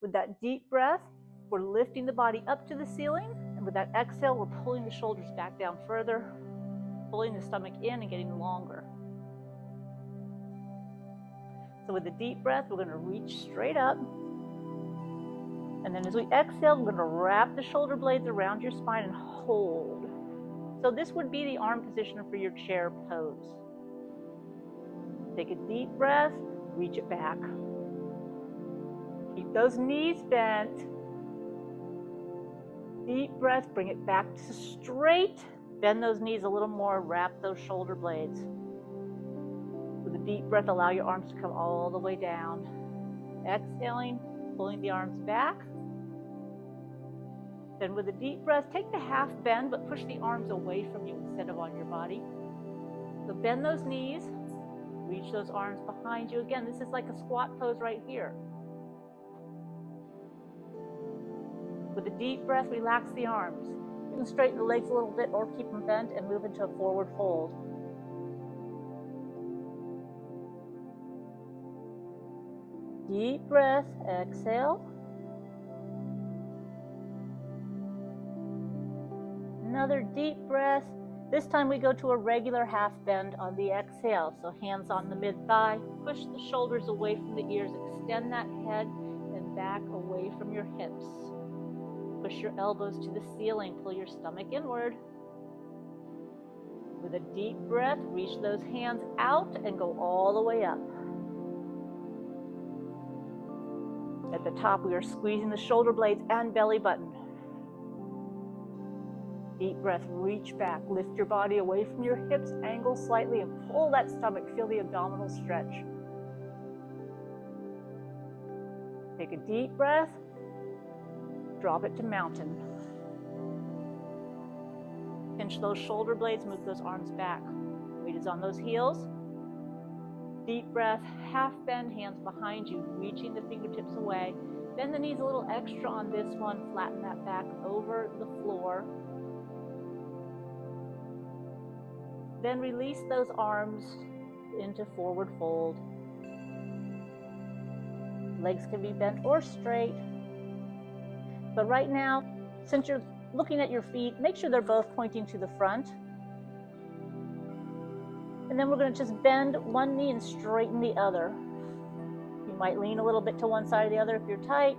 With that deep breath, we're lifting the body up to the ceiling, and with that exhale, we're pulling the shoulders back down further, pulling the stomach in and getting longer. So with the deep breath, we're going to reach straight up. And then as we exhale, we're going to wrap the shoulder blades around your spine and hold. So this would be the arm position for your chair pose. Take a deep breath, reach it back. Keep those knees bent. Deep breath, bring it back to straight. Bend those knees a little more, wrap those shoulder blades. With a deep breath, allow your arms to come all the way down. Exhaling, pulling the arms back. Then with a deep breath, take the half bend, but push the arms away from you instead of on your body. So bend those knees, reach those arms behind you. Again, this is like a squat pose right here. With a deep breath, relax the arms. You can straighten the legs a little bit or keep them bent and move into a forward fold. Deep breath, exhale. Another deep breath. This time we go to a regular half bend on the exhale. So hands on the mid-thigh, push the shoulders away from the ears, extend that head and back away from your hips. Push your elbows to the ceiling, pull your stomach inward. With a deep breath, reach those hands out and go all the way up. At the top, we are squeezing the shoulder blades and belly button. Deep breath, reach back, lift your body away from your hips, angle slightly and pull that stomach, feel the abdominal stretch. Take a deep breath, drop it to mountain. Pinch those shoulder blades, move those arms back. Weight is on those heels. Deep breath, half bend, hands behind you, reaching the fingertips away. Bend the knees a little extra on this one, flatten that back over the floor. Then release those arms into forward fold. Legs can be bent or straight. But right now, since you're looking at your feet, make sure they're both pointing to the front. And then we're going to just bend one knee and straighten the other. You might lean a little bit to one side or the other if you're tight.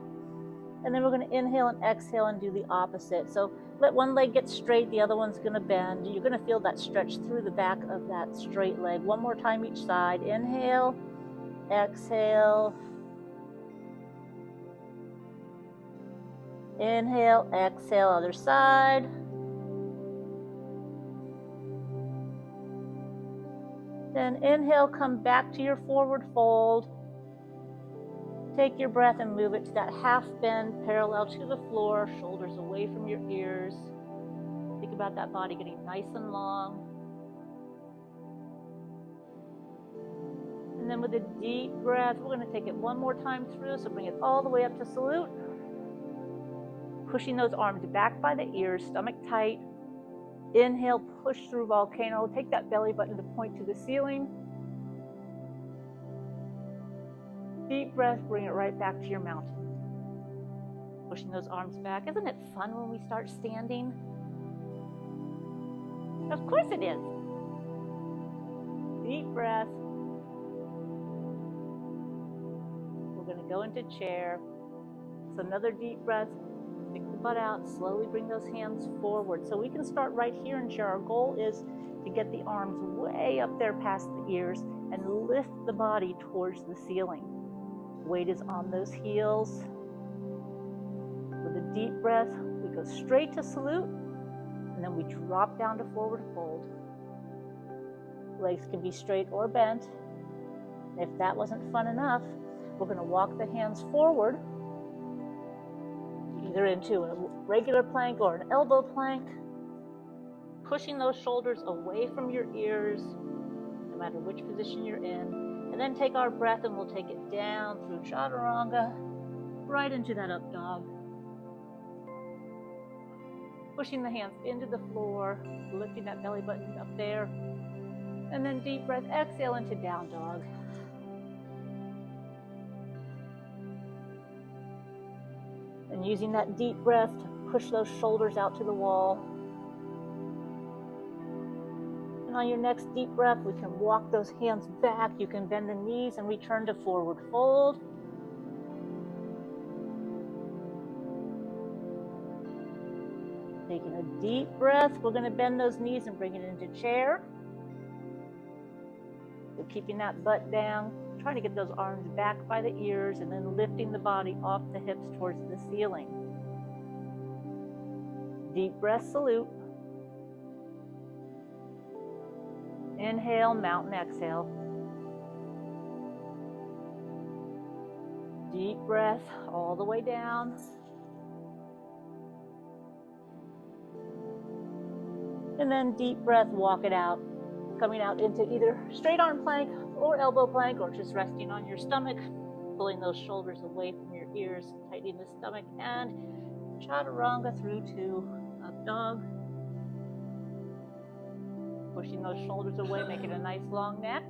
And then we're going to inhale and exhale and do the opposite. So let one leg get straight, the other one's going to bend. You're going to feel that stretch through the back of that straight leg. One more time each side. Inhale, exhale. Inhale, exhale, other side. Then inhale, come back to your forward fold. Take your breath and move it to that half bend parallel to the floor, shoulders away from your ears. Think about that body getting nice and long. And then with a deep breath, we're going to take it one more time through, so bring it all the way up to salute. Pushing those arms back by the ears, stomach tight. Inhale, push through volcano. Take that belly button to point to the ceiling. Deep breath, bring it right back to your mountain. Pushing those arms back. Isn't it fun when we start standing? Of course it is. Deep breath. We're going to go into chair. So another deep breath. Stick the butt out. Slowly bring those hands forward. So we can start right here in chair. Our goal is to get the arms way up there past the ears and lift the body towards the ceiling. Weight is on those heels. With a deep breath, we go straight to salute, and then we drop down to forward fold. Legs can be straight or bent. If that wasn't fun enough, we're going to walk the hands forward, either into a regular plank or an elbow plank, pushing those shoulders away from your ears, no matter which position you're in. And then take our breath and we'll take it down through chaturanga, right into that up dog. Pushing the hands into the floor, lifting that belly button up there. And then deep breath, exhale into down dog. And using that deep breath to push those shoulders out to the wall. And on your next deep breath, we can walk those hands back. You can bend the knees and return to forward fold. Taking a deep breath, we're going to bend those knees and bring it into chair. So keeping that butt down, trying to get those arms back by the ears and then lifting the body off the hips towards the ceiling. Deep breath, salute. Inhale, mountain exhale. Deep breath all the way down. And then deep breath, walk it out. Coming out into either straight arm plank or elbow plank, or just resting on your stomach, pulling those shoulders away from your ears, tightening the stomach, and chaturanga through to up dog. Pushing those shoulders away, making a nice long neck.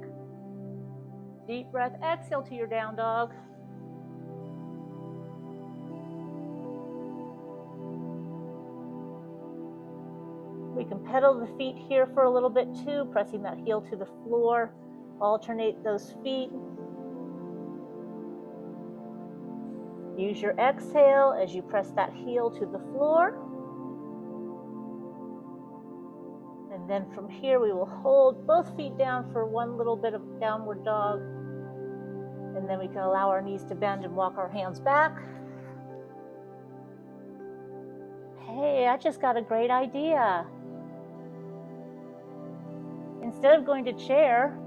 Deep breath, exhale to your down dog. We can pedal the feet here for a little bit too, pressing that heel to the floor. Alternate those feet. Use your exhale as you press that heel to the floor. And then from here we will hold both feet down for one little bit of downward dog. And then we can allow our knees to bend and walk our hands back. Hey, I just got a great idea. Instead of going to chair,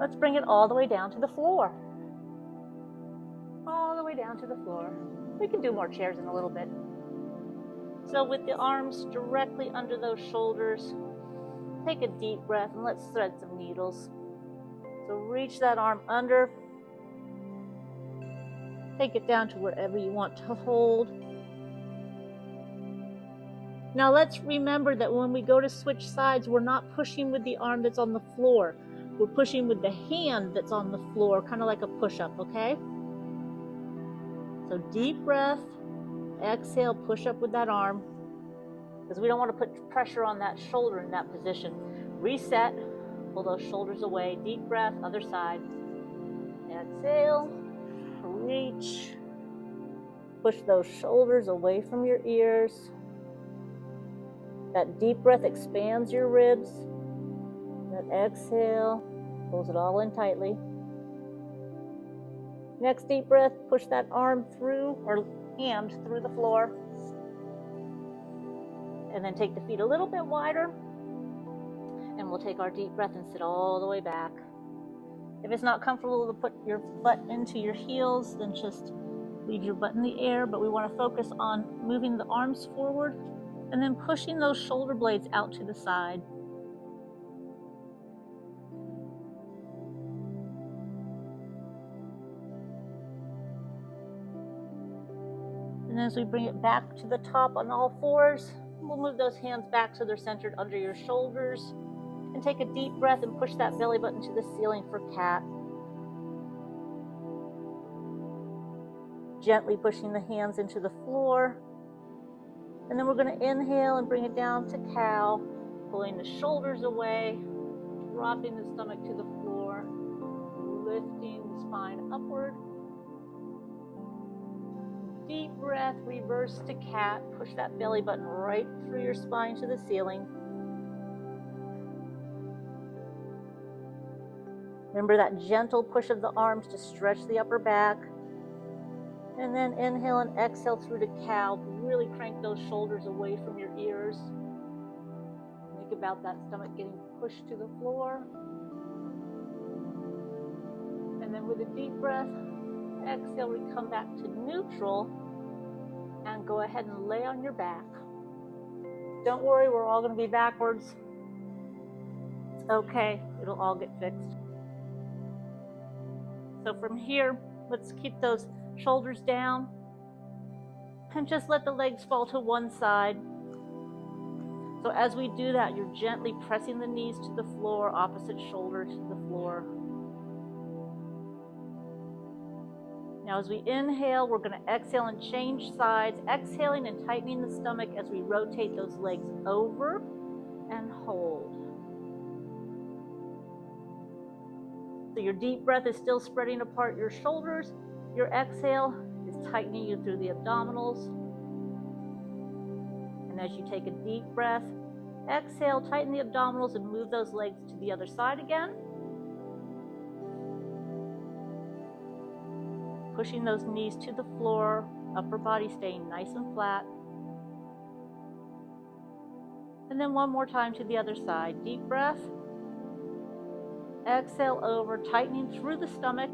let's bring it all the way down to the floor. All the way down to the floor. We can do more chairs in a little bit. So with the arms directly under those shoulders, take a deep breath and let's thread some needles. So reach that arm under. Take it down to wherever you want to hold. Now let's remember that when we go to switch sides, we're not pushing with the arm that's on the floor. We're pushing with the hand that's on the floor, kind of like a push-up, okay? So deep breath, exhale, push up with that arm, because we don't want to put pressure on that shoulder in that position. Reset, pull those shoulders away, deep breath, other side. Exhale, reach, push those shoulders away from your ears. That deep breath expands your ribs. That exhale pulls it all in tightly. Next deep breath, push that arm through or hand through the floor. And then take the feet a little bit wider. And we'll take our deep breath and sit all the way back. If it's not comfortable to put your butt into your heels, then just leave your butt in the air. But we want to focus on moving the arms forward and then pushing those shoulder blades out to the side. And as we bring it back to the top on all fours, we'll move those hands back so they're centered under your shoulders. And take a deep breath and push that belly button to the ceiling for cat. Gently pushing the hands into the floor. And then we're going to inhale and bring it down to cow, pulling the shoulders away, dropping the stomach to the floor, lifting the spine upward. Deep breath, reverse to cat, push that belly button right through your spine to the ceiling. Remember that gentle push of the arms to stretch the upper back. And then inhale and exhale through to cow. Really crank those shoulders away from your ears. Think about that stomach getting pushed to the floor. And then with a deep breath, exhale, we come back to neutral and go ahead and lay on your back. Don't worry, we're all going to be backwards. It's okay, it'll all get fixed. So from here, let's keep those shoulders down and just let the legs fall to one side. So as we do that, you're gently pressing the knees to the floor, opposite shoulder to the floor. Now as we inhale, we're going to exhale and change sides, exhaling and tightening the stomach as we rotate those legs over and hold. So your deep breath is still spreading apart your shoulders. Your exhale is tightening you through the abdominals. And as you take a deep breath, exhale, tighten the abdominals and move those legs to the other side again. Pushing those knees to the floor, upper body staying nice and flat. And then one more time to the other side. Deep breath. Exhale over, tightening through the stomach,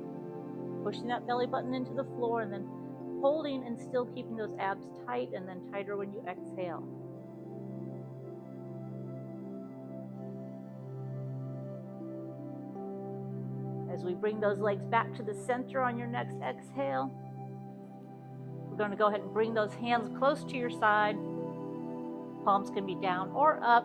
pushing that belly button into the floor, and then holding and still keeping those abs tight, and then tighter when you exhale. As we bring those legs back to the center on your next exhale, we're going to go ahead and bring those hands close to your side. Palms can be down or up.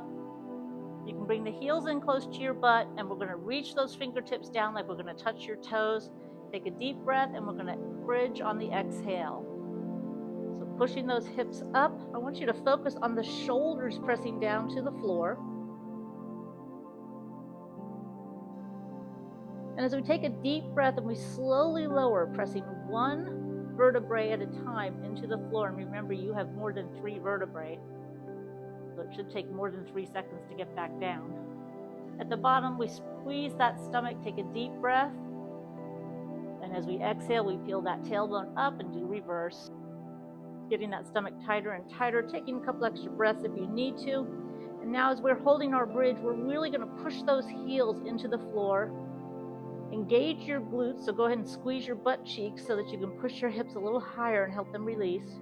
You can bring the heels in close to your butt, and we're going to reach those fingertips down like we're going to touch your toes. Take a deep breath, and we're going to bridge on the exhale. So pushing those hips up, I want you to focus on the shoulders pressing down to the floor. And as we take a deep breath and we slowly lower, pressing one vertebrae at a time into the floor. And remember, you have more than 3 vertebrae. So it should take more than 3 seconds to get back down. At the bottom, we squeeze that stomach, take a deep breath. And as we exhale, we peel that tailbone up and do reverse. Getting that stomach tighter and tighter, taking a couple extra breaths if you need to. And now as we're holding our bridge, we're really going to push those heels into the floor. Engage your glutes, so go ahead and squeeze your butt cheeks so that you can push your hips a little higher and help them release.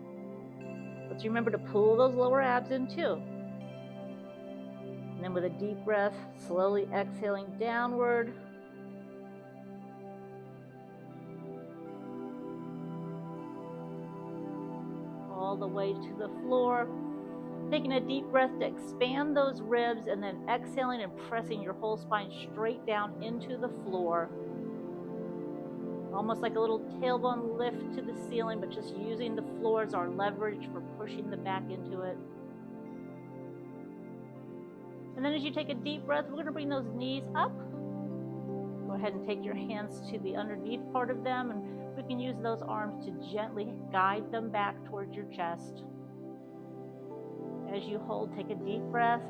Let's remember to pull those lower abs in too. And then with a deep breath, slowly exhaling downward. All the way to the floor. Taking a deep breath to expand those ribs, and then exhaling and pressing your whole spine straight down into the floor. Almost like a little tailbone lift to the ceiling, but just using the floor as our leverage for pushing the back into it. And then as you take a deep breath, we're going to bring those knees up. Go ahead and take your hands to the underneath part of them, and we can use those arms to gently guide them back towards your chest. As you hold, take a deep breath.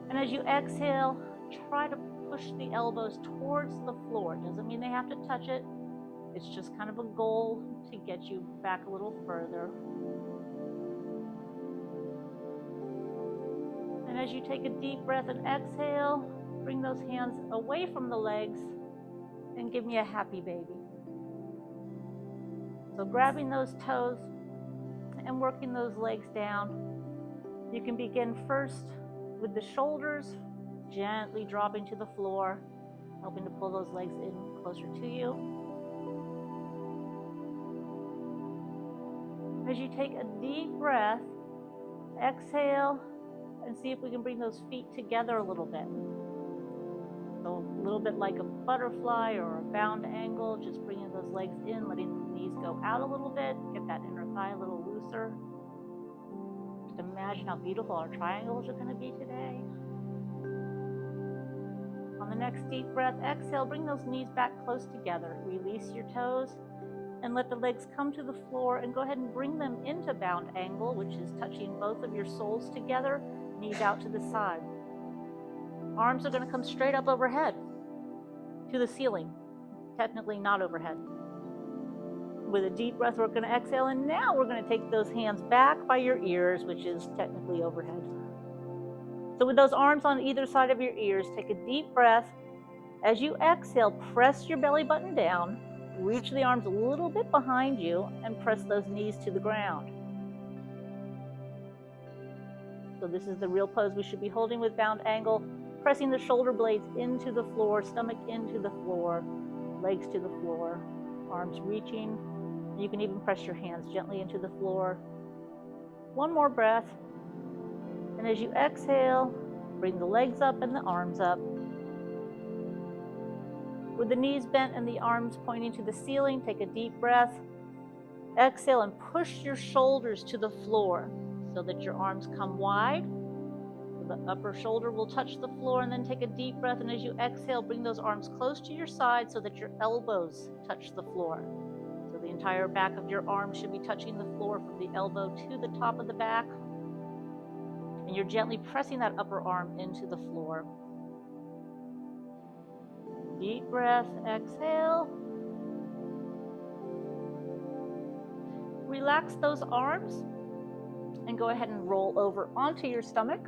And as you exhale, try to push the elbows towards the floor. It doesn't mean they have to touch it. It's just kind of a goal to get you back a little further. And as you take a deep breath and exhale, bring those hands away from the legs and give me a happy baby. So grabbing those toes and working those legs down. You can begin first with the shoulders, gently dropping to the floor, helping to pull those legs in closer to you. As you take a deep breath, exhale, and see if we can bring those feet together a little bit. So a little bit like a butterfly or a bound angle, just bringing those legs in, letting the knees go out a little bit, get that inner thigh a little looser. Just imagine how beautiful our triangles are going to be today. On the next deep breath, exhale, bring those knees back close together. Release your toes and let the legs come to the floor, and go ahead and bring them into bound angle, which is touching both of your soles together, knees out to the side. Arms are going to come straight up overhead to the ceiling, technically not overhead. With a deep breath, we're going to exhale, and now we're going to take those hands back by your ears, which is technically overhead. So with those arms on either side of your ears, take a deep breath. As you exhale, press your belly button down, reach the arms a little bit behind you, and press those knees to the ground. So this is the real pose we should be holding with bound angle, pressing the shoulder blades into the floor, stomach into the floor, legs to the floor, arms reaching. You can even press your hands gently into the floor. One more breath. And as you exhale, bring the legs up and the arms up. With the knees bent and the arms pointing to the ceiling, take a deep breath. exhale and push your shoulders to the floor so that your arms come wide. The upper shoulder will touch the floor, and then take a deep breath, and as you exhale, bring those arms close to your side so that your elbows touch the floor. So the entire back of your arm should be touching the floor from the elbow to the top of the back. And you're gently pressing that upper arm into the floor. Deep breath, exhale. Relax those arms and go ahead and roll over onto your stomach.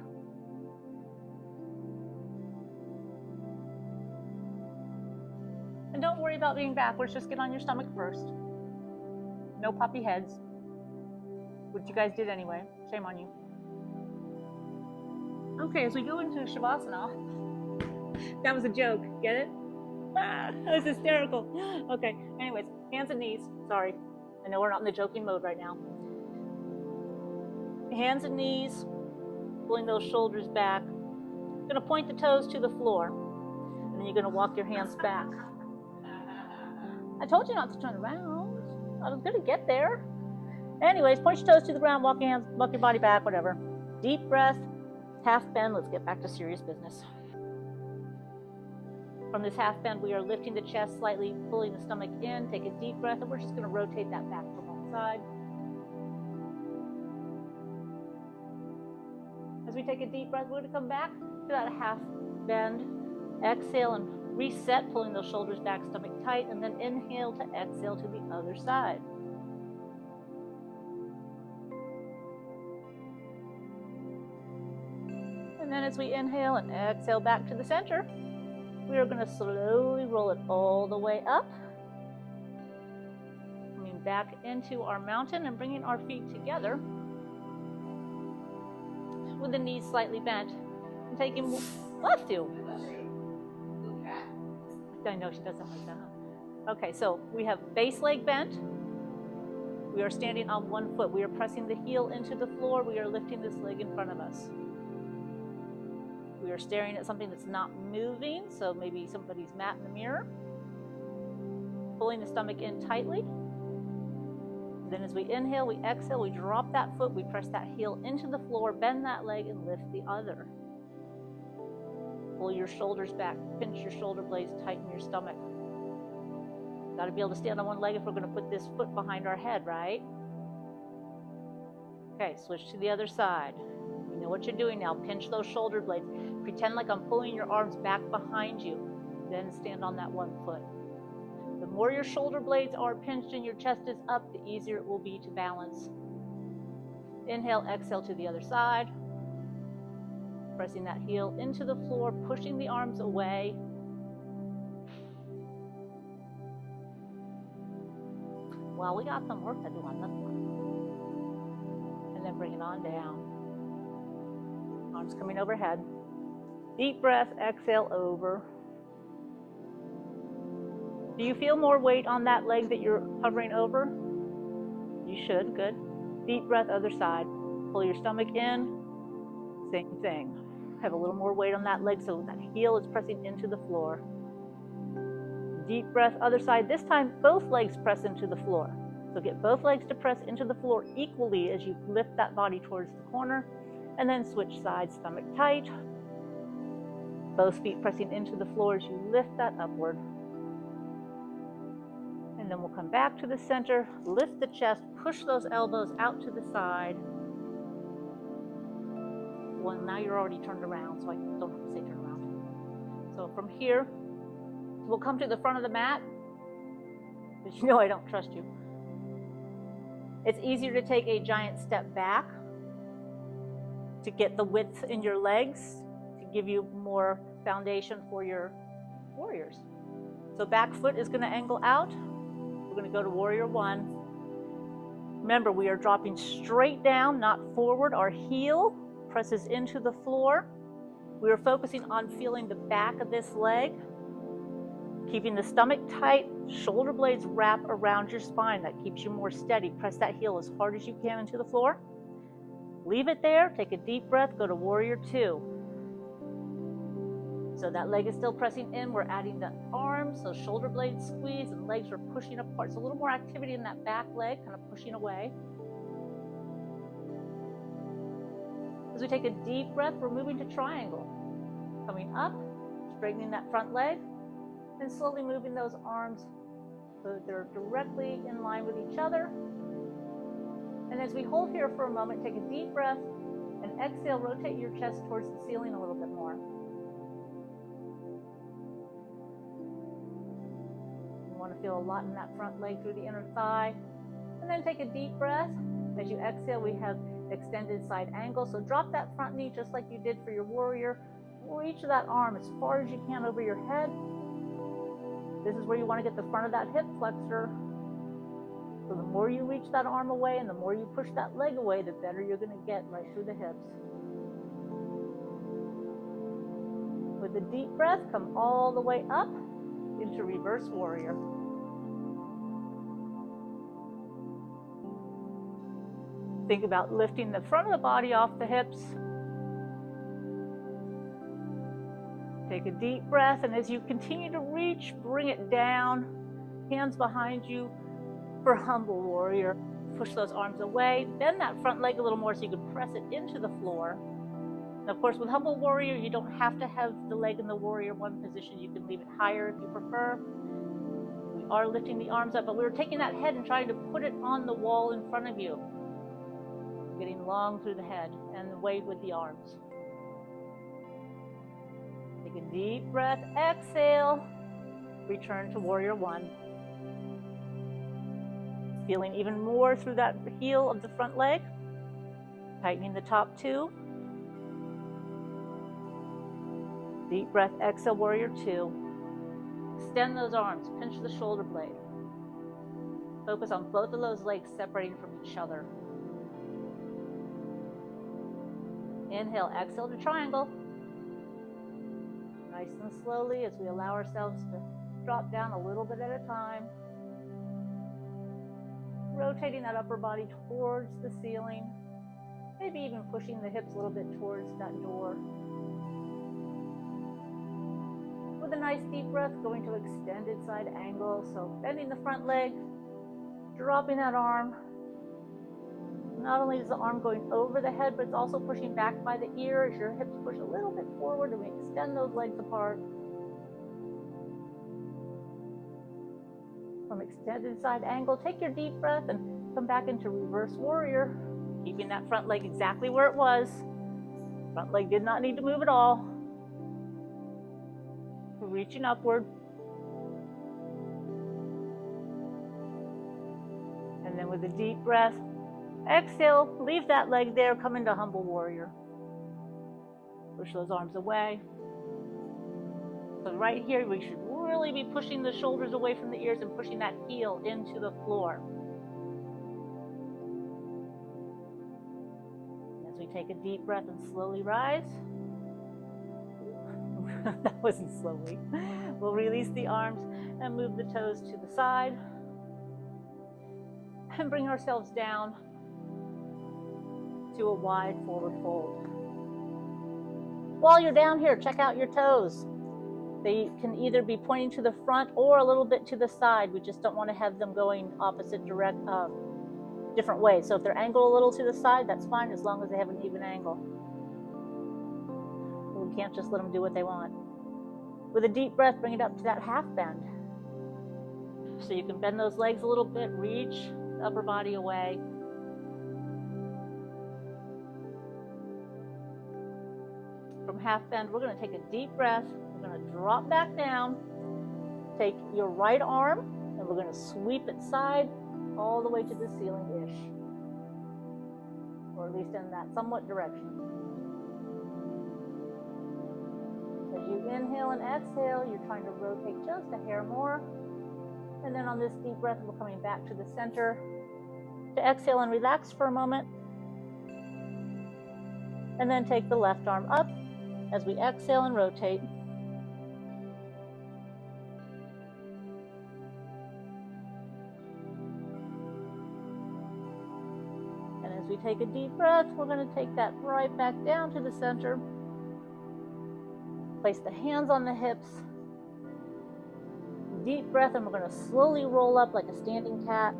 And don't worry about being backwards, just get on your stomach first. No puppy heads, which you guys did anyway. Shame on you. Okay, as we go into Shavasana, that was a joke, get it? That was hysterical. Okay, anyways, hands and knees, sorry. I know we're not in the joking mode right now. Hands and knees, pulling those shoulders back. You're gonna point the toes to the floor, and then you're gonna walk your hands back. I told you not to turn around. I was gonna get there. Anyways, point your toes to the ground, walk your body back, whatever. Deep breath, half bend. Let's get back to serious business. From this half bend, we are lifting the chest slightly, pulling the stomach in. Take a deep breath, and we're just gonna rotate that back to one side. As we take a deep breath, we're gonna come back to that half bend. Exhale and reset, pulling those shoulders back, stomach tight, and then inhale to exhale to the other side. And then as we inhale and exhale back to the center, we are going to slowly roll it all the way up. Coming back into our mountain and bringing our feet together with the knees slightly bent. And taking, bless you. I know she doesn't like that. Okay, so we have base leg bent. We are standing on one foot. We are pressing the heel into the floor. We are lifting this leg in front of us. We are staring at something that's not moving, so maybe somebody's mat in the mirror. Pulling the stomach in tightly. Then as we inhale, we exhale, we drop that foot, we press that heel into the floor, bend that leg, and lift the other. Pull your shoulders back, pinch your shoulder blades, tighten your stomach. Got to be able to stand on one leg if we're going to put this foot behind our head, right? Okay, switch to the other side. You know what you're doing now. Pinch those shoulder blades. Pretend like I'm pulling your arms back behind you. Then stand on that one foot. The more your shoulder blades are pinched and your chest is up, the easier it will be to balance. Inhale, exhale to the other side. Pressing that heel into the floor, pushing the arms away. Well, we got some work to do on this one. And then bring it on down. Arms coming overhead. Deep breath, exhale over. Do you feel more weight on that leg that you're hovering over? You should, good. Deep breath, other side. Pull your stomach in. Same thing. Have a little more weight on that leg so that heel is pressing into the floor. Deep breath, other side. This time, both legs press into the floor. So get both legs to press into the floor equally as you lift that body towards the corner. And then switch sides, stomach tight. Both feet pressing into the floor as you lift that upward. And then we'll come back to the center, lift the chest, push those elbows out to the side. Well, now you're already turned around, so I don't have to say turn around. So from here, we'll come to the front of the mat, but you know I don't trust you. It's easier to take a giant step back to get the width in your legs, to give you more foundation for your warriors. So back foot is going to angle out. We're going to go to warrior one. Remember, we are dropping straight down, not forward. Our heel presses into the floor. We are focusing on feeling the back of this leg, keeping the stomach tight, shoulder blades wrap around your spine. That keeps you more steady. Press that heel as hard as you can into the floor. Leave it there, take a deep breath, go to warrior two. So that leg is still pressing in. We're adding the arms, so shoulder blades squeeze and legs are pushing apart. So a little more activity in that back leg, kind of pushing away. As we take a deep breath, we're moving to triangle. Coming up, straightening that front leg, and slowly moving those arms so that they're directly in line with each other. And as we hold here for a moment, take a deep breath and exhale, rotate your chest towards the ceiling a little bit more. You want to feel a lot in that front leg through the inner thigh. And then take a deep breath. As you exhale, we have extended side angle. So drop that front knee just like you did for your warrior. Reach that arm as far as you can over your head. This is where you want to get the front of that hip flexor. So the more you reach that arm away and the more you push that leg away, the better you're going to get right through the hips. With a deep breath, come all the way up into reverse warrior. Think about lifting the front of the body off the hips. Take a deep breath, and as you continue to reach, bring it down. Hands behind you for humble warrior. Push those arms away. Bend that front leg a little more so you can press it into the floor. And of course, with humble warrior, you don't have to have the leg in the warrior one position. You can leave it higher if you prefer. We are lifting the arms up, but we're taking that head and trying to put it on the wall in front of you. Getting long through the head and the weight with the arms. Take a deep breath, exhale, return to warrior one. Feeling even more through that heel of the front leg, tightening the top two. Deep breath, exhale, warrior two. Extend those arms, pinch the shoulder blade. Focus on both of those legs separating from each other. Inhale, exhale to triangle. Nice and slowly as we allow ourselves to drop down a little bit at a time. Rotating that upper body towards the ceiling. Maybe even pushing the hips a little bit towards that door. With a nice deep breath, going to extended side angle. So bending the front leg, dropping that arm. Not only is the arm going over the head, but it's also pushing back by the ear as your hips push a little bit forward and we extend those legs apart. From extended side angle, take your deep breath and come back into reverse warrior, keeping that front leg exactly where it was. Front leg did not need to move at all. We're reaching upward. And then with a deep breath, exhale, leave that leg there, come into humble warrior. Push those arms away. So right here, we should really be pushing the shoulders away from the ears and pushing that heel into the floor. As we take a deep breath and slowly rise. That wasn't slowly. We'll release the arms and move the toes to the side. And bring ourselves down to a wide forward fold. While you're down here, check out your toes. They can either be pointing to the front or a little bit to the side. We just don't want to have them going opposite different ways. So if they're angled a little to the side, that's fine as long as they have an even angle. We can't just let them do what they want. With a deep breath, bring it up to that half bend. So you can bend those legs a little bit, reach the upper body away. From half bend, we're going to take a deep breath. We're going to drop back down. Take your right arm, and we're going to sweep it side all the way to the ceiling-ish. Or at least in that somewhat direction. As you inhale and exhale, you're trying to rotate just a hair more. And then on this deep breath, we're coming back to the center to exhale and relax for a moment. And then take the left arm up as we exhale and rotate. And as we take a deep breath, we're going to take that right back down to the center. Place the hands on the hips. Deep breath, and we're going to slowly roll up like a standing cat.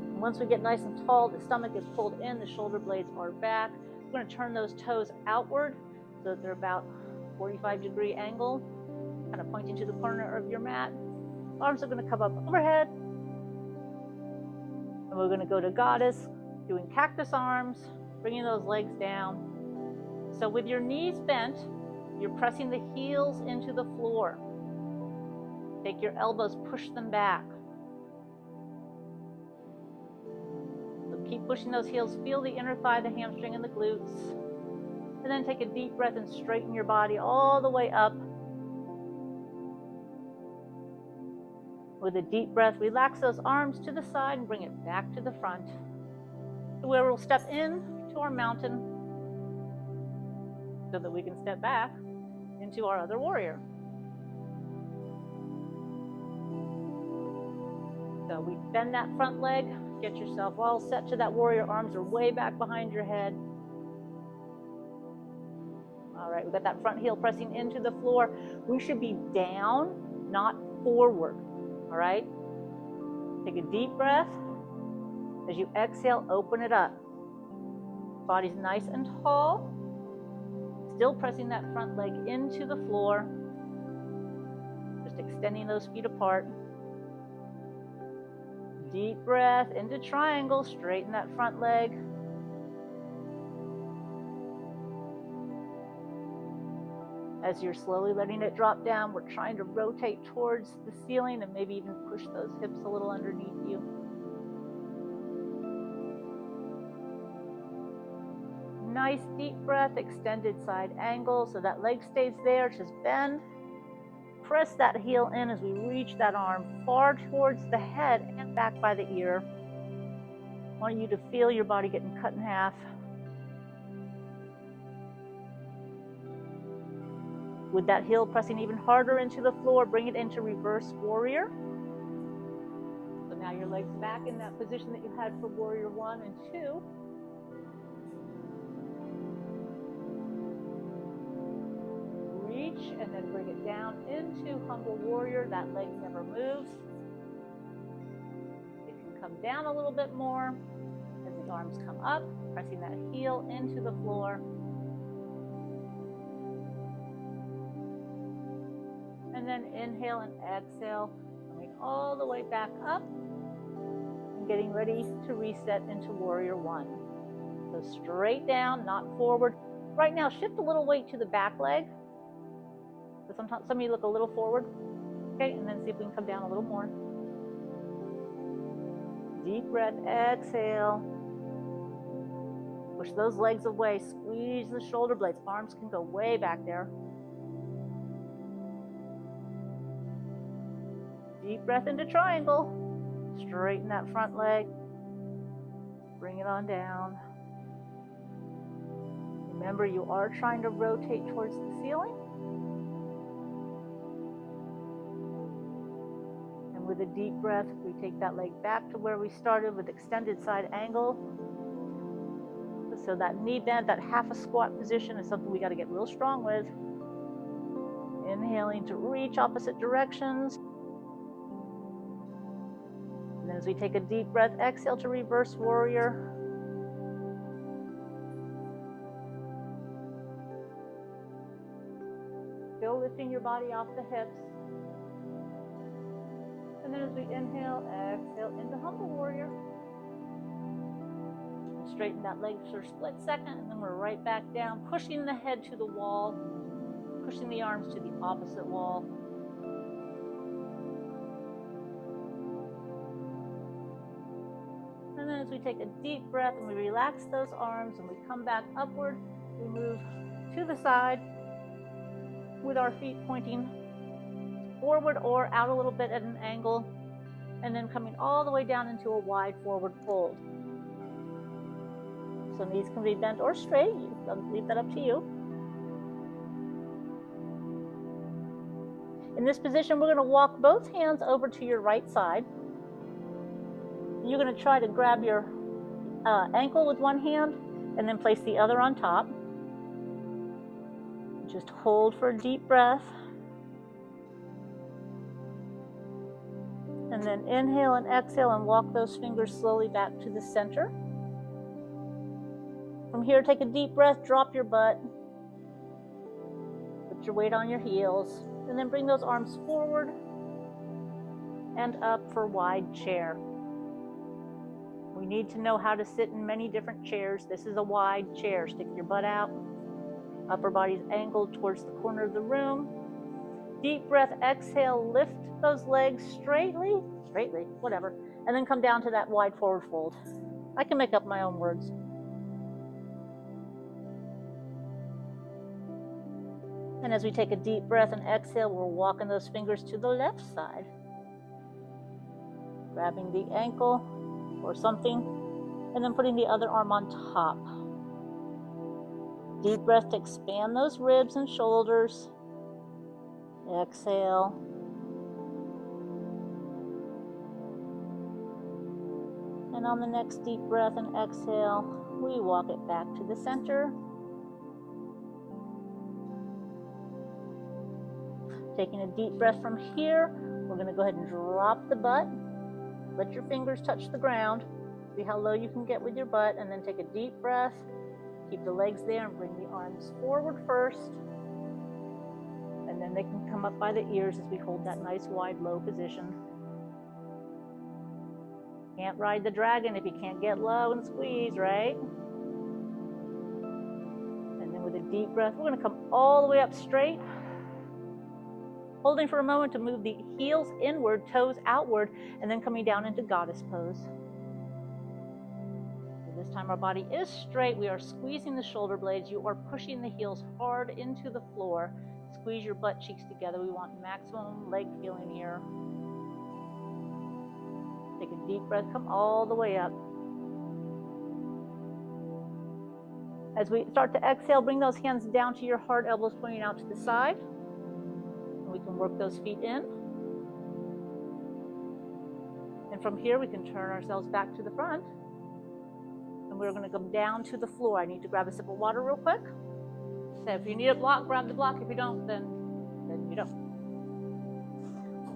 And once we get nice and tall, the stomach is pulled in, the shoulder blades are back. We're going to turn those toes outward so that they're about 45-degree angle, kind of pointing to the corner of your mat. Arms are going to come up overhead. And we're going to go to goddess, doing cactus arms, bringing those legs down. So with your knees bent, you're pressing the heels into the floor. Take your elbows, push them back. So keep pushing those heels. Feel the inner thigh, the hamstring, and the glutes. And then take a deep breath and straighten your body all the way up. With a deep breath, relax those arms to the side and bring it back to the front, to where we'll step in to our mountain so that we can step back into our other warrior. So we bend that front leg, get yourself all set to that warrior. Arms are way back behind your head. All right, we've got that front heel pressing into the floor. We should be down, not forward. All right, take a deep breath. As you exhale, open it up. Body's nice and tall. Still pressing that front leg into the floor. Just extending those feet apart. Deep breath into triangle. Straighten that front leg. As you're slowly letting it drop down, we're trying to rotate towards the ceiling and maybe even push those hips a little underneath you. Nice deep breath, extended side angle, so that leg stays there. Just bend. Press that heel in as we reach that arm far towards the head and back by the ear. I want you to feel your body getting cut in half. With that heel pressing even harder into the floor, bring it into reverse warrior. So now your legs back in that position that you had for warrior 1 and 2. Reach and then bring it down into humble warrior. That leg never moves. It can come down a little bit more as the arms come up, pressing that heel into the floor. And then inhale and exhale, coming all the way back up and getting ready to reset into warrior 1. So straight down, not forward. Right now, shift a little weight to the back leg. So sometimes some of you look a little forward. Okay, and then see if we can come down a little more. Deep breath, exhale. Push those legs away, squeeze the shoulder blades. Arms can go way back there. Deep breath into triangle. Straighten that front leg. Bring it on down. Remember, you are trying to rotate towards the ceiling. And with a deep breath, we take that leg back to where we started with extended side angle. So that knee bend, that half a squat position is something we got to get real strong with. Inhaling to reach opposite directions. And as we take a deep breath, exhale to reverse warrior. Still lifting your body off the hips. And then as we inhale, exhale into humble warrior. Straighten that leg for a split second, and then we're right back down, pushing the head to the wall, pushing the arms to the opposite wall. And then as we take a deep breath and we relax those arms and we come back upward, we move to the side with our feet pointing forward or out a little bit at an angle, and then coming all the way down into a wide forward fold. So knees can be bent or straight. You leave that up to you. In this position, we're going to walk both hands over to your right side. You're going to try to grab your ankle with one hand and then place the other on top. Just hold for a deep breath. And then inhale and exhale and walk those fingers slowly back to the center. From here, take a deep breath, drop your butt. Put your weight on your heels. And then bring those arms forward and up for wide chair. We need to know how to sit in many different chairs. This is a wide chair. Stick your butt out. Upper body's angled towards the corner of the room. Deep breath, exhale, lift those legs straightly, whatever. And then come down to that wide forward fold. I can make up my own words. And as we take a deep breath and exhale, we're walking those fingers to the left side. Grabbing the ankle or something, and then putting the other arm on top. Deep breath to expand those ribs and shoulders. Exhale. And on the next deep breath and exhale, we walk it back to the center. Taking a deep breath from here, we're going to go ahead and drop the butt. Let your fingers touch the ground. See how low you can get with your butt, and then take a deep breath. Keep the legs there and bring the arms forward first. And then they can come up by the ears as we hold that nice wide low position. Can't ride the dragon if you can't get low and squeeze, right? And then with a deep breath, we're going to come all the way up straight. Holding for a moment to move the heels inward, toes outward, and then coming down into goddess pose. This time our body is straight. We are squeezing the shoulder blades. You are pushing the heels hard into the floor. Squeeze your butt cheeks together. We want maximum leg feeling here. Take a deep breath. Come all the way up. As we start to exhale, bring those hands down to your heart, elbows pointing out to the side. And we can work those feet in. And from here, we can turn ourselves back to the front. And we're going to go down to the floor. I need to grab a sip of water real quick. So if you need a block, grab the block. If you don't, then you don't.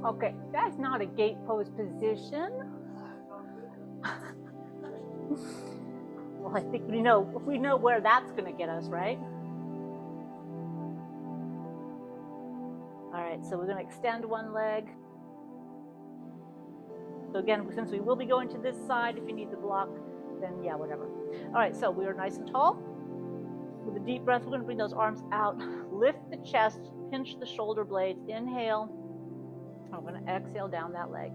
Okay, that's not a gate pose position. Well, I think we know where that's going to get us, right? All right, so we're going to extend one leg. So again, since we will be going to this side, if you need the block, then yeah, whatever. All right, so we are nice and tall. With a deep breath, we're going to bring those arms out. Lift the chest, pinch the shoulder blades. Inhale. I'm going to exhale down that leg.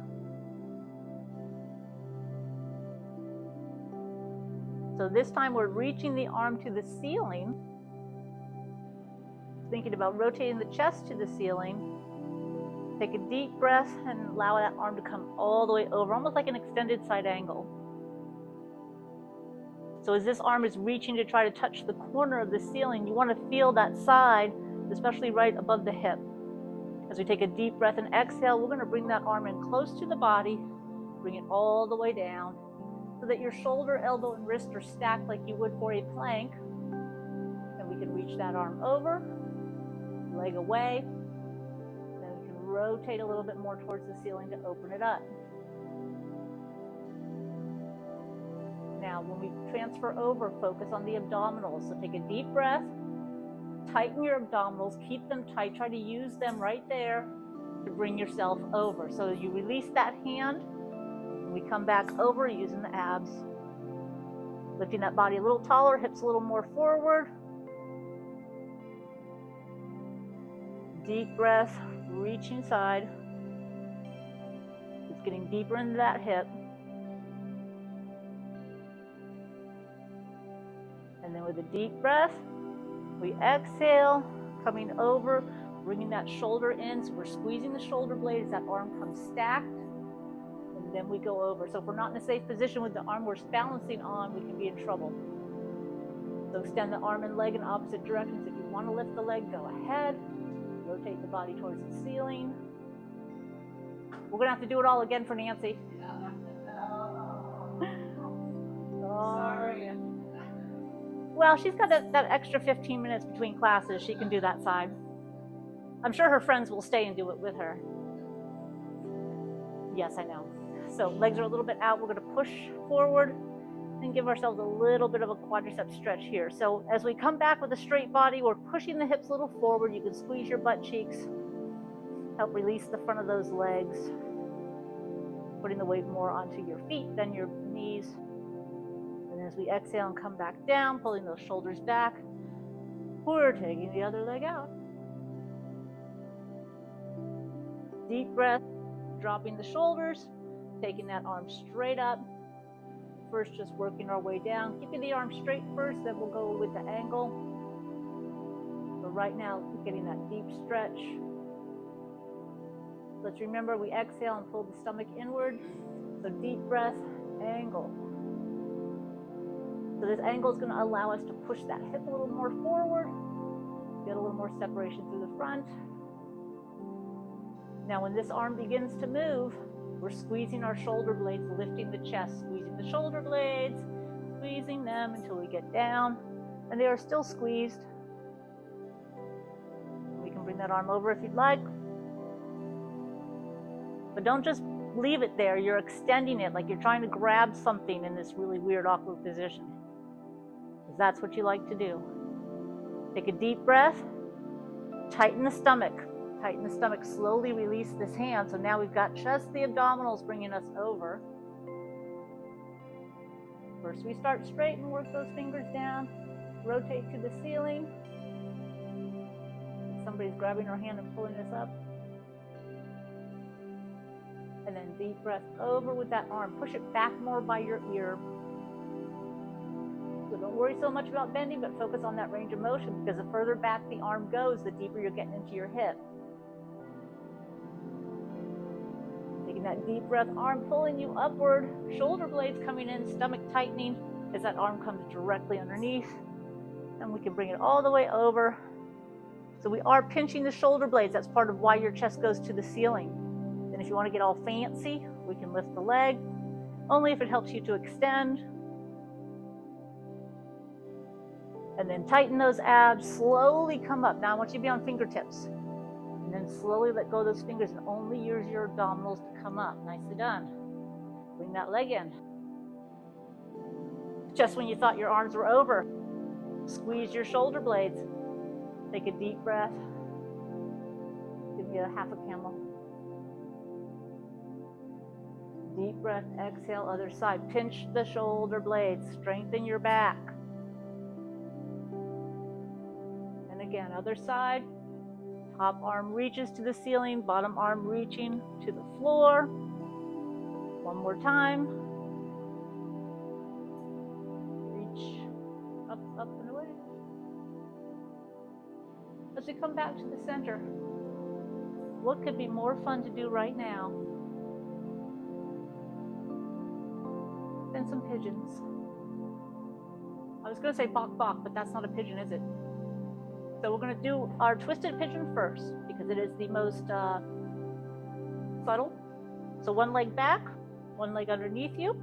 So this time we're reaching the arm to the ceiling. Thinking about rotating the chest to the ceiling. Take a deep breath and allow that arm to come all the way over, almost like an extended side angle. So as this arm is reaching to try to touch the corner of the ceiling, you want to feel that side, especially right above the hip. As we take a deep breath and exhale, we're going to bring that arm in close to the body, bring it all the way down, so that your shoulder, elbow, and wrist are stacked like you would for a plank. And we can reach that arm over, leg away, then we can rotate a little bit more towards the ceiling to open it up. Now, when we transfer over, focus on the abdominals. So take a deep breath, tighten your abdominals, keep them tight, try to use them right there to bring yourself over. So you release that hand, and we come back over using the abs. Lifting that body a little taller, hips a little more forward. Deep breath, reaching side. It's getting deeper into that hip. And then with a deep breath, we exhale, coming over, bringing that shoulder in. So we're squeezing the shoulder blade as that arm comes stacked. And then we go over. So if we're not in a safe position with the arm we're balancing on, we can be in trouble. So extend the arm and leg in opposite directions. If you want to lift the leg, go ahead. Rotate the body towards the ceiling. We're going to have to do it all again for Nancy. Sorry. Well, she's got that extra 15 minutes between classes. She can do that side. I'm sure her friends will stay and do it with her. Yes, I know. So legs are a little bit out. We're going to push forward and give ourselves a little bit of a quadricep stretch here. So as we come back with a straight body, we're pushing the hips a little forward. You can squeeze your butt cheeks. Help release the front of those legs. Putting the weight more onto your feet than your knees. And as we exhale and come back down, pulling those shoulders back, we're taking the other leg out. Deep breath, dropping the shoulders, taking that arm straight up. First, just working our way down. Keeping the arm straight first, then we'll go with the angle. But right now, getting that deep stretch. Let's remember, we exhale and pull the stomach inward. So deep breath, angle. So this angle is going to allow us to push that hip a little more forward. Get a little more separation through the front. Now when this arm begins to move, we're squeezing our shoulder blades, lifting the chest, squeezing the shoulder blades, squeezing them until we get down. And they are still squeezed. We can bring that arm over if you'd like. But don't just leave it there. You're extending it like you're trying to grab something in this really weird, awkward position. Because that's what you like to do. Take a deep breath. Tighten the stomach. Tighten the stomach. Slowly release this hand. So now we've got just the abdominals bringing us over. First we start straight and work those fingers down. Rotate to the ceiling. Somebody's grabbing our hand and pulling us up. And then deep breath over with that arm. Push it back more by your ear. So don't worry so much about bending, but focus on that range of motion, because the further back the arm goes, the deeper you're getting into your hip. Taking that deep breath, arm pulling you upward, shoulder blades coming in, stomach tightening as that arm comes directly underneath. And we can bring it all the way over. So we are pinching the shoulder blades. That's part of why your chest goes to the ceiling. And if you want to get all fancy, we can lift the leg, only if it helps you to extend. And then tighten those abs, slowly come up. Now I want you to be on fingertips. And then slowly let go of those fingers and only use your abdominals to come up. Nicely done. Bring that leg in. Just when you thought your arms were over, squeeze your shoulder blades. Take a deep breath. Give me a half a camel. Deep breath, exhale, other side. Pinch the shoulder blades, strengthen your back. And again, other side. Top arm reaches to the ceiling, bottom arm reaching to the floor. One more time. Reach up, up and away. As we come back to the center, what could be more fun to do right now than some pigeons? I was going to say bok bok, but that's not a pigeon, is it? So we're going to do our twisted pigeon first, because it is the most subtle. So one leg back, one leg underneath you.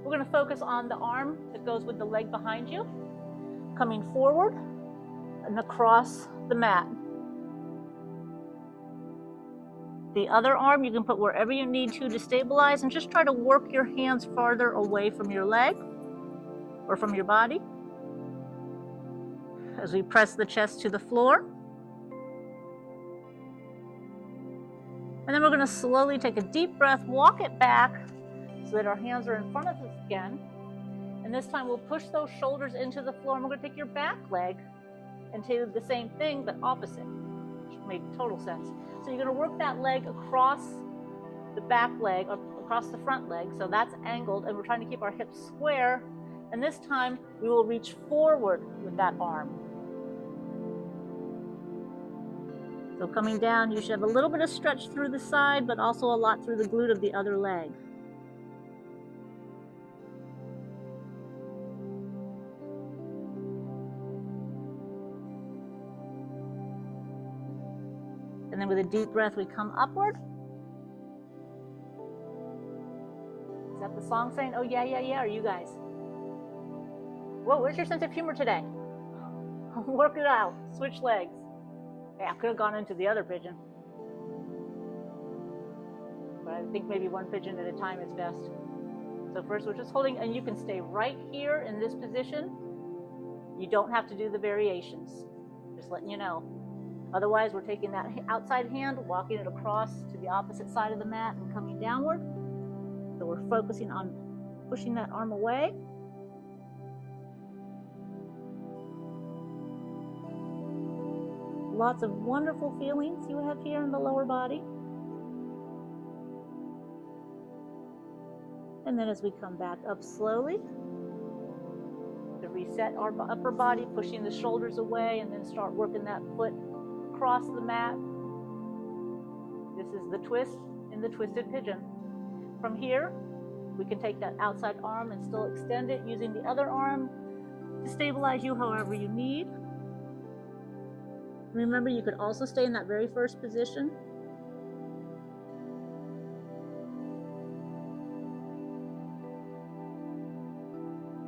We're going to focus on the arm that goes with the leg behind you, coming forward and across the mat. The other arm you can put wherever you need to stabilize, and just try to work your hands farther away from your leg or from your body as we press the chest to the floor. And then we're going to slowly take a deep breath, walk it back so that our hands are in front of us again. And this time we'll push those shoulders into the floor, and we're going to take your back leg and do the same thing but opposite, which made total sense. So you're going to work that leg across the back leg, across the front leg, so that's angled, and we're trying to keep our hips square. And this time we will reach forward with that arm. So coming down, you should have a little bit of stretch through the side, but also a lot through the glute of the other leg. And then with a deep breath, we come upward. Is that the song saying, oh yeah, yeah, yeah, or you guys? Whoa, where's your sense of humor today? Work it out. Switch legs. Yeah, I could have gone into the other pigeon. But I think maybe one pigeon at a time is best. So first we're just holding, and you can stay right here in this position. You don't have to do the variations. Just letting you know. Otherwise, we're taking that outside hand, walking it across to the opposite side of the mat and coming downward. So we're focusing on pushing that arm away. Lots of wonderful feelings you have here in the lower body. And then as we come back up slowly, to reset our upper body, pushing the shoulders away, and then start working that foot across the mat. This is the twist in the twisted pigeon. From here, we can take that outside arm and still extend it using the other arm to stabilize you however you need. Remember, you could also stay in that very first position.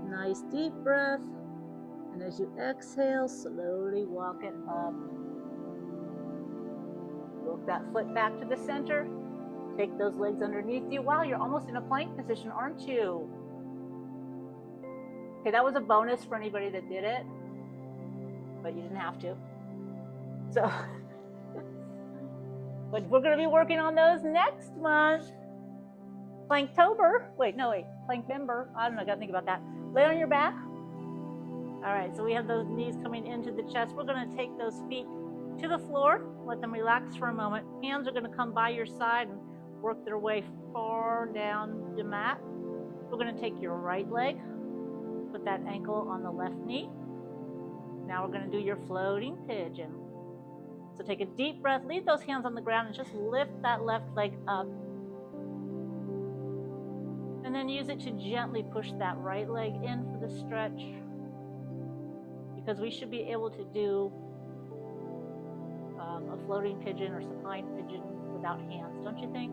Nice deep breath. And as you exhale, slowly walk it up. Work that foot back to the center. Take those legs underneath you. Wow, you're almost in a plank position, aren't you? Okay, that was a bonus for anybody that did it, but you didn't have to. So, but we're going to be working on those next month. Planktober. Plankmember. I don't know, I got to think about that. Lay on your back. All right, so we have those knees coming into the chest. We're going to take those feet to the floor. Let them relax for a moment. Hands are going to come by your side and work their way far down the mat. We're going to take your right leg, put that ankle on the left knee. Now we're going to do your floating pigeon. So take a deep breath, leave those hands on the ground, and just lift that left leg up. And then use it to gently push that right leg in for the stretch. Because we should be able to do a floating pigeon or supine pigeon without hands, don't you think?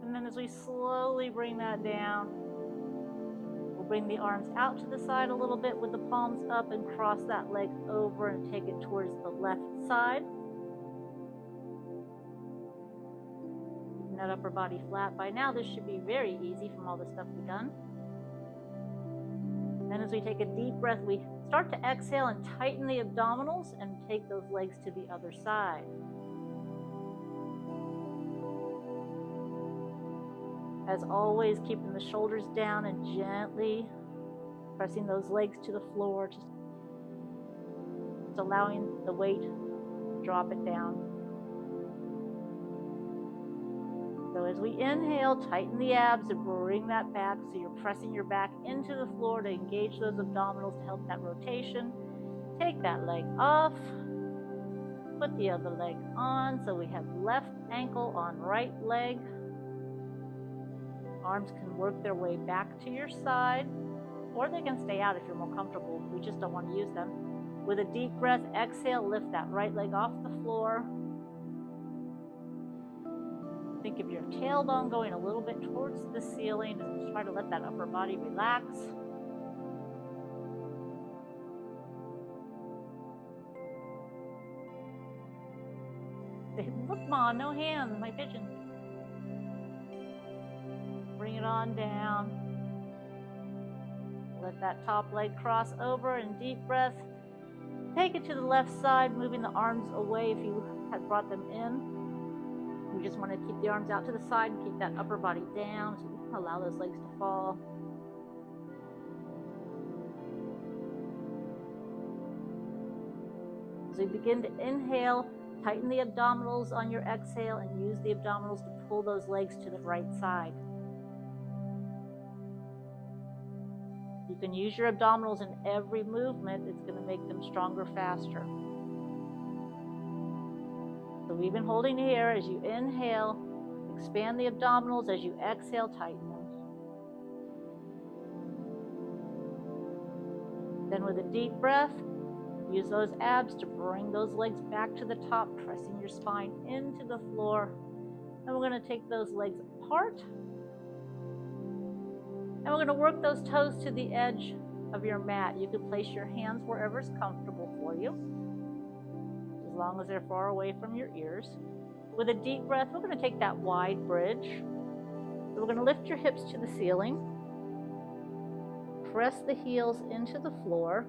And then as we slowly bring that down, we'll bring the arms out to the side a little bit with the palms up and cross that leg over and take it towards the left side. Keeping that upper body flat. By now this should be very easy from all the stuff we've done. Then as we take a deep breath, we start to exhale and tighten the abdominals and take those legs to the other side. As always, keeping the shoulders down and gently pressing those legs to the floor, just allowing the weight to drop it down. So as we inhale, tighten the abs and bring that back so you're pressing your back into the floor to engage those abdominals to help that rotation. Take that leg off, put the other leg on. So we have left ankle on right leg. Arms can work their way back to your side, or they can stay out if you're more comfortable. We just don't want to use them. With a deep breath, exhale, lift that right leg off the floor. Think of your tailbone going a little bit towards the ceiling and try to let that upper body relax. Say, look, Ma, no hands, my pigeon. Bring it on down. Let that top leg cross over and deep breath. Take it to the left side, moving the arms away if you had brought them in. We just want to keep the arms out to the side and keep that upper body down so we can allow those legs to fall. As we begin to inhale, tighten the abdominals on your exhale and use the abdominals to pull those legs to the right side. You can use your abdominals in every movement. It's going to make them stronger faster. So we've been holding here. As you inhale, expand the abdominals. As you exhale, tighten them. Then with a deep breath, use those abs to bring those legs back to the top, pressing your spine into the floor. And we're going to take those legs apart And we're going to work those toes to the edge of your mat. You can place your hands wherever is comfortable for you, as long as they're far away from your ears. With a deep breath, we're going to take that wide bridge. So we're going to lift your hips to the ceiling. Press the heels into the floor.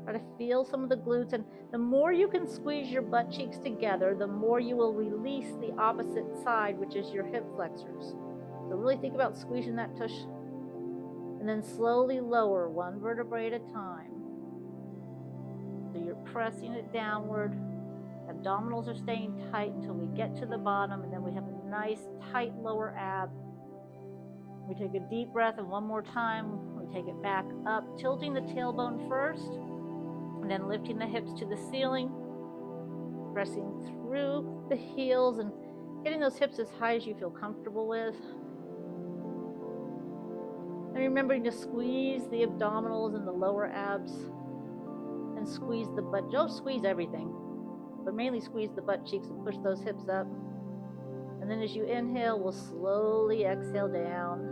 Try to feel some of the glutes, and the more you can squeeze your butt cheeks together, the more you will release the opposite side, which is your hip flexors. So really think about squeezing that tush, and then slowly lower one vertebrae at a time. So you're pressing it downward. Abdominals are staying tight until we get to the bottom, and then we have a nice tight lower ab. We take a deep breath, and one more time, we take it back up, tilting the tailbone first, and then lifting the hips to the ceiling, pressing through the heels and getting those hips as high as you feel comfortable with. And remembering to squeeze the abdominals and the lower abs, and squeeze the butt. Don't squeeze everything, but mainly squeeze the butt cheeks and push those hips up. And then as you inhale, we'll slowly exhale down.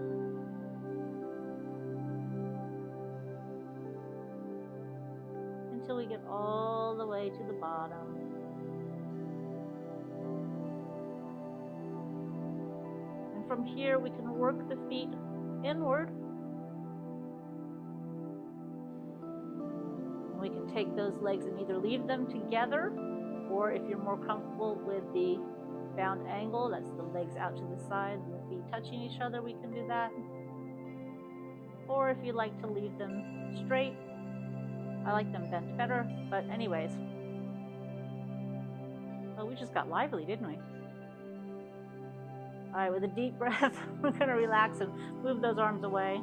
Until we get all the way to the bottom. And from here, we can work the feet inward. And we can take those legs and either leave them together, or if you're more comfortable with the bound angle, that's the legs out to the side and the feet touching each other, we can do that. Or if you like to leave them straight, I like them bent better, but anyways. Oh, we just got lively, didn't we? All right, with a deep breath, we're gonna relax and move those arms away.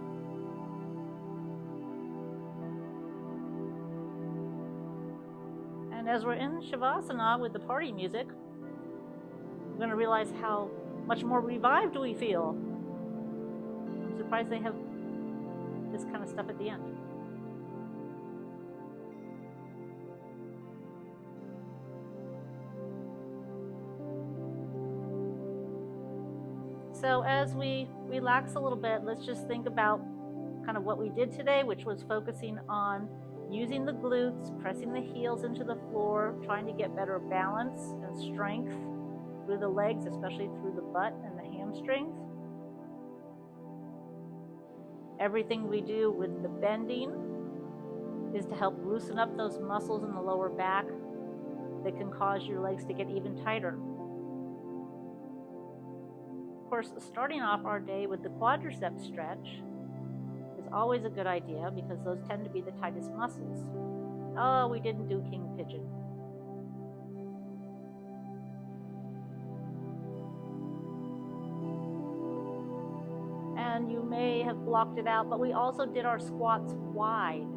And as we're in Shavasana with the party music, we're gonna realize how much more revived we feel. I'm surprised they have this kind of stuff at the end. So as we relax a little bit, let's just think about kind of what we did today, which was focusing on using the glutes, pressing the heels into the floor, trying to get better balance and strength through the legs, especially through the butt and the hamstrings. Everything we do with the bending is to help loosen up those muscles in the lower back that can cause your legs to get even tighter. Of course, starting off our day with the quadricep stretch is always a good idea because those tend to be the tightest muscles. Oh, we didn't do king pigeon. And you may have blocked it out, but we also did our squats wide.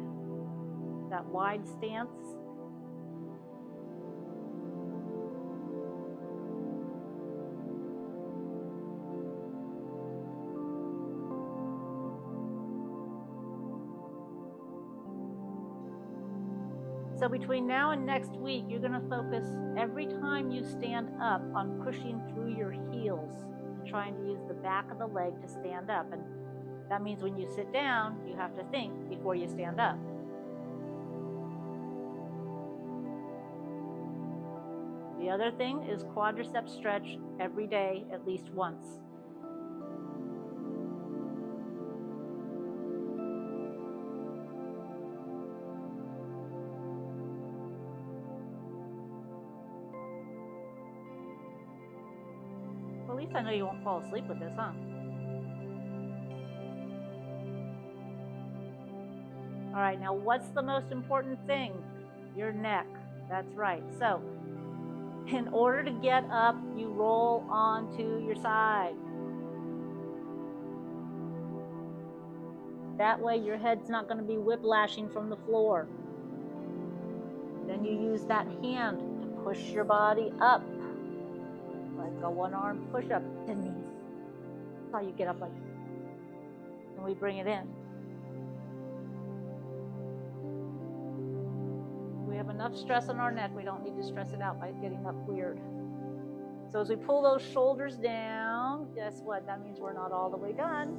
That wide stance. So between now and next week, you're going to focus every time you stand up on pushing through your heels and trying to use the back of the leg to stand up. And that means when you sit down, you have to think before you stand up. The other thing is quadricep stretch every day, at least once. Well, at least I know you won't fall asleep with this, huh? All right, now what's the most important thing? Your neck. That's right. So, in order to get up, you roll onto your side. That way your head's not going to be whiplashing from the floor. Then you use that hand to push your body up. Like a one-arm push-up, Denise. That's how you get up like that. And we bring it in. We have enough stress on our neck. We don't need to stress it out by getting up weird. So as we pull those shoulders down, guess what? That means we're not all the way done.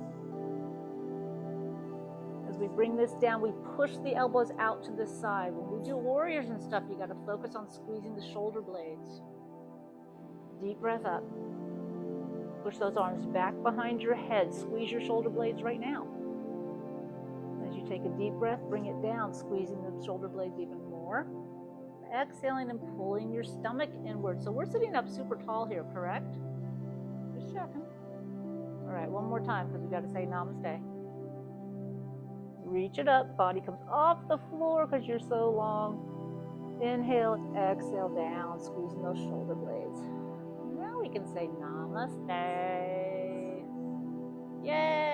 As we bring this down, we push the elbows out to the side. When we do warriors and stuff, you got to focus on squeezing the shoulder blades. Deep breath up. Push those arms back behind your head. Squeeze your shoulder blades right now. As you take a deep breath, bring it down, squeezing the shoulder blades even more. Exhaling and pulling your stomach inward. So we're sitting up super tall here, correct? Just checking. All right, one more time because we got to say namaste. Reach it up. Body comes off the floor because you're so long. Inhale, exhale down, squeezing those shoulder blades. Now we can say namaste. Yay!